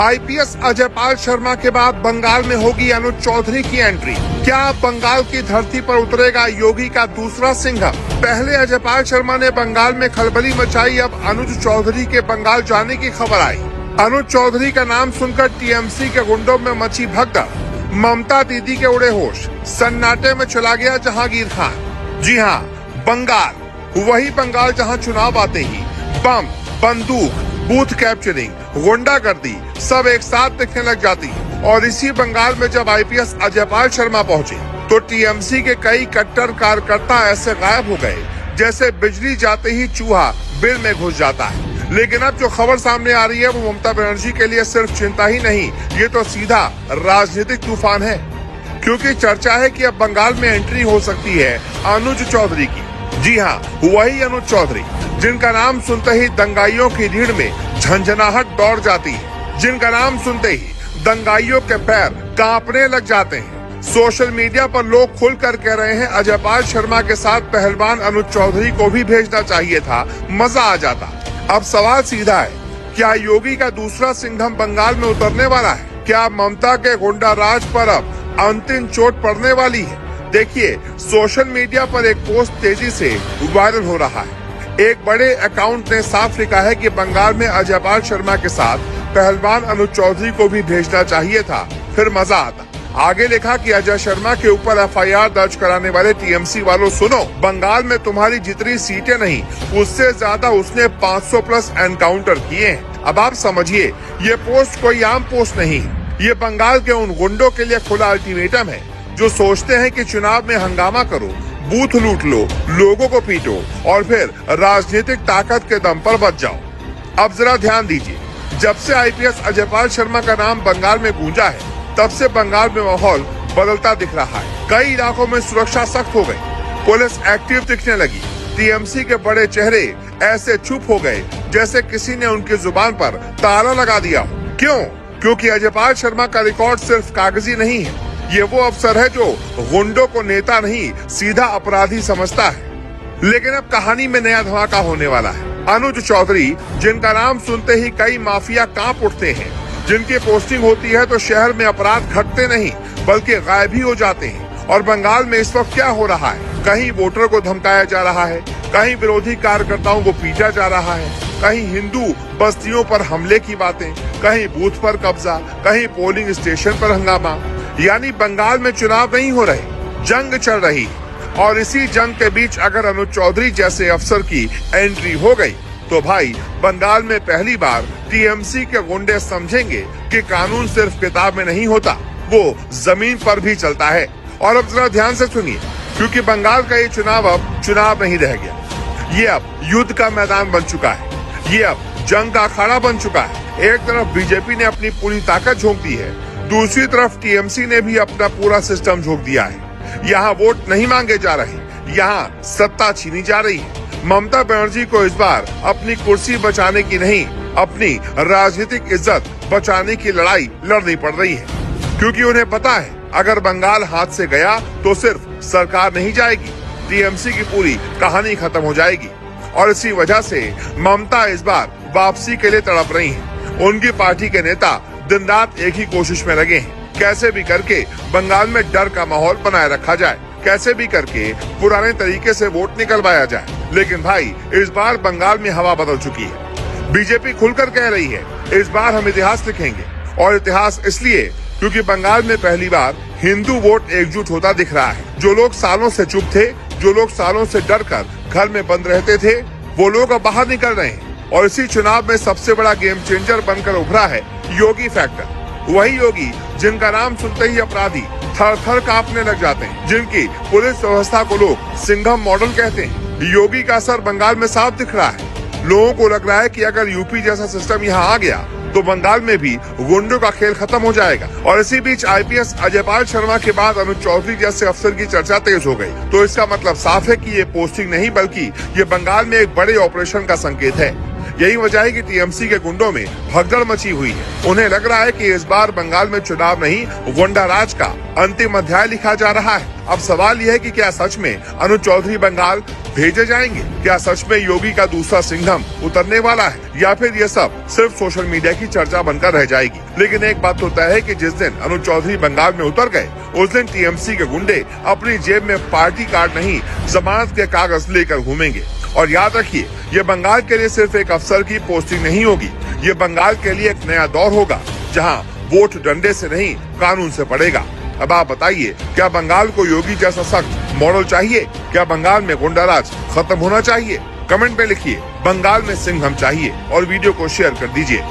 IPS Ajaypal Sharma के बाद बंगाल में होगी अनुज चौधरी की एंट्री। क्या बंगाल की धरती पर उतरेगा योगी का दूसरा सिंघम? पहले अजयपाल शर्मा ने बंगाल में खलबली मचाई, अब अनुज चौधरी के बंगाल जाने की खबर आई। अनुज चौधरी का नाम सुनकर टीएमसी के गुंडों में मची भगदड़। ममता दीदी के उड़े होश, सन्नाटे में चला गया जहांगीर खान। जी हाँ, बंगाल, वही बंगाल जहां चुनाव आते ही बम, बंदूक, बूथ कैप्चरिंग, गुंडागर्दी सब एक साथ दिखने लग जाती। और इसी बंगाल में जब आईपीएस अजयपाल शर्मा पहुंचे तो टीएमसी के कई कट्टर कार्यकर्ता ऐसे गायब हो गए जैसे बिजली जाते ही चूहा बिल में घुस जाता है। लेकिन अब जो खबर सामने आ रही है वो ममता बनर्जी के लिए सिर्फ चिंता ही नहीं, ये तो सीधा राजनीतिक तूफान है। क्योंकि चर्चा है कि अब बंगाल में एंट्री हो सकती है अनुज चौधरी की। जी हाँ, वही अनुज चौधरी जिनका नाम सुनते ही दंगाइयों की रीढ़ में झंझनाहट दौड़ जाती है, जिनका नाम सुनते ही दंगाइयों के पैर कांपने लग जाते हैं। सोशल मीडिया पर लोग खुलकर कह रहे हैं अजयपाल शर्मा के साथ पहलवान अनुज चौधरी को भी भेजना चाहिए था, मजा आ जाता। अब सवाल सीधा है, क्या योगी का दूसरा सिंघम बंगाल में उतरने वाला है? क्या ममता के गुंडा राज पर अब अंतिम चोट पड़ने वाली है? देखिए, सोशल मीडिया पर एक पोस्ट तेजी से वायरल हो रहा है। एक बड़े अकाउंट ने साफ लिखा है कि बंगाल में अजयपाल शर्मा के साथ पहलवान अनुज चौधरी को भी भेजना चाहिए था, फिर मजा आता। आगे लिखा कि अजय शर्मा के ऊपर एफआईआर दर्ज कराने वाले टीएमसी वालों सुनो, बंगाल में तुम्हारी जितनी सीटें नहीं उससे ज्यादा उसने 500 प्लस एनकाउंटर किए हैं। अब आप समझिए, ये पोस्ट कोई आम पोस्ट नहीं है, ये बंगाल के उन गुंडों के लिए खुला अल्टीमेटम है जो सोचते हैं कि चुनाव में हंगामा करो, बूथ लूट लो, लोगों को पीटो और फिर राजनीतिक ताकत के दम पर बच जाओ। अब जरा ध्यान दीजिए, जब से आईपीएस अजयपाल शर्मा का नाम बंगाल में गूंजा है तब से बंगाल में माहौल बदलता दिख रहा है। कई इलाकों में सुरक्षा सख्त हो गई, पुलिस एक्टिव दिखने लगी, टीएमसी के बड़े चेहरे ऐसे चुप हो गए जैसे किसी ने उनकी जुबान पर ताला लगा दिया हो। क्यों? क्योंकि अजयपाल शर्मा का रिकॉर्ड सिर्फ कागजी नहीं है, ये वो अफसर है जो गुंडों को नेता नहीं सीधा अपराधी समझता है। लेकिन अब कहानी में नया धमाका होने वाला है। अनुज चौधरी, जिनका नाम सुनते ही कई माफिया कांप उठते हैं, जिनकी पोस्टिंग होती है तो शहर में अपराध घटते नहीं बल्कि गायब ही हो जाते हैं। और बंगाल में इस वक्त क्या हो रहा है? कहीं वोटर को धमकाया जा रहा है, कहीं विरोधी कार्यकर्ताओं को पीटा जा रहा है, कहीं हिंदू बस्तियों पर हमले की बातें, कहीं बूथ पर कब्जा, कहीं पोलिंग स्टेशन पर हंगामा। यानी बंगाल में चुनाव नहीं हो रहे, जंग चल रही है। और इसी जंग के बीच अगर अनुज चौधरी जैसे अफसर की एंट्री हो गई तो भाई बंगाल में पहली बार टीएमसी के गुंडे समझेंगे कि कानून सिर्फ किताब में नहीं होता, वो जमीन पर भी चलता है। और अब जरा ध्यान से सुनिए, क्योंकि बंगाल का ये चुनाव अब चुनाव नहीं रह गया, ये अब युद्ध का मैदान बन चुका है, ये अब जंग का अखाड़ा बन चुका है। एक तरफ बीजेपी ने अपनी पूरी ताकत झोंक दी है, दूसरी तरफ टीएमसी ने भी अपना पूरा सिस्टम झोंक दिया है। यहाँ वोट नहीं मांगे जा रहे, यहाँ सत्ता छीनी जा रही है। ममता बनर्जी को इस बार अपनी कुर्सी बचाने की नहीं, अपनी राजनीतिक इज्जत बचाने की लड़ाई लड़नी पड़ रही है। क्योंकि उन्हें पता है अगर बंगाल हाथ से गया तो सिर्फ सरकार नहीं जाएगी, टीएमसी की पूरी कहानी खत्म हो जाएगी। और इसी वजह से ममता इस बार वापसी के लिए तड़प रही है। उनकी पार्टी के नेता दिन रात एक ही कोशिश में लगे हैं, कैसे भी करके बंगाल में डर का माहौल बनाए रखा जाए, कैसे भी करके पुराने तरीके से वोट निकलवाया जाए। लेकिन भाई इस बार बंगाल में हवा बदल चुकी है। बीजेपी खुलकर कह रही है इस बार हम इतिहास लिखेंगे, और इतिहास इसलिए क्योंकि बंगाल में पहली बार हिंदू वोट एकजुट होता दिख रहा है। जो लोग सालों से चुप थे, जो लोग सालों से डर कर घर में बंद रहते थे, वो लोग अब बाहर निकल रहे हैं। और इसी चुनाव में सबसे बड़ा गेम चेंजर बनकर उभरा है योगी फैक्टर। वही योगी जिनका नाम सुनते ही अपराधी थर थर कांपने लग जाते हैं, जिनकी पुलिस व्यवस्था को लोग सिंघम मॉडल कहते हैं। योगी का असर बंगाल में साफ दिख रहा है। लोगों को लग रहा है कि अगर यूपी जैसा सिस्टम यहाँ आ गया तो बंगाल में भी गुंडों का खेल खत्म हो जाएगा। और इसी बीच आईपीएस अजयपाल शर्मा के बाद अनुज चौधरी जैसे अफसर की चर्चा तेज हो गई। तो इसका मतलब साफ है कि ये पोस्टिंग नहीं बल्कि ये बंगाल में एक बड़े ऑपरेशन का संकेत है। यही वजह है कि टीएमसी के गुंडों में भगदड़ मची हुई है। उन्हें लग रहा है कि इस बार बंगाल में चुनाव नहीं, गुंडा राज का अंतिम अध्याय लिखा जा रहा है। अब सवाल यह है कि क्या सच में अनुज चौधरी बंगाल भेजे जाएंगे? क्या सच में योगी का दूसरा सिंघम उतरने वाला है, या फिर ये सब सिर्फ सोशल मीडिया की चर्चा बनकर रह जाएगी? लेकिन एक बात तो तय है कि जिस दिन अनुज चौधरी बंगाल में उतर गए, उस दिन टीएमसी के गुंडे अपनी जेब में पार्टी कार्ड नहीं, जमानत के कागज लेकर घूमेंगे। और याद रखिए, ये बंगाल के लिए सिर्फ एक अफसर की पोस्टिंग नहीं होगी, ये बंगाल के लिए एक नया दौर होगा, जहाँ वोट डंडे से नहीं, कानून से पड़ेगा। अब आप बताइए, क्या बंगाल को योगी जैसा सख्त मॉडल चाहिए? क्या बंगाल में गुंडा राज खत्म होना चाहिए? कमेंट में लिखिए, बंगाल में सिंघम चाहिए, और वीडियो को शेयर कर दीजिए।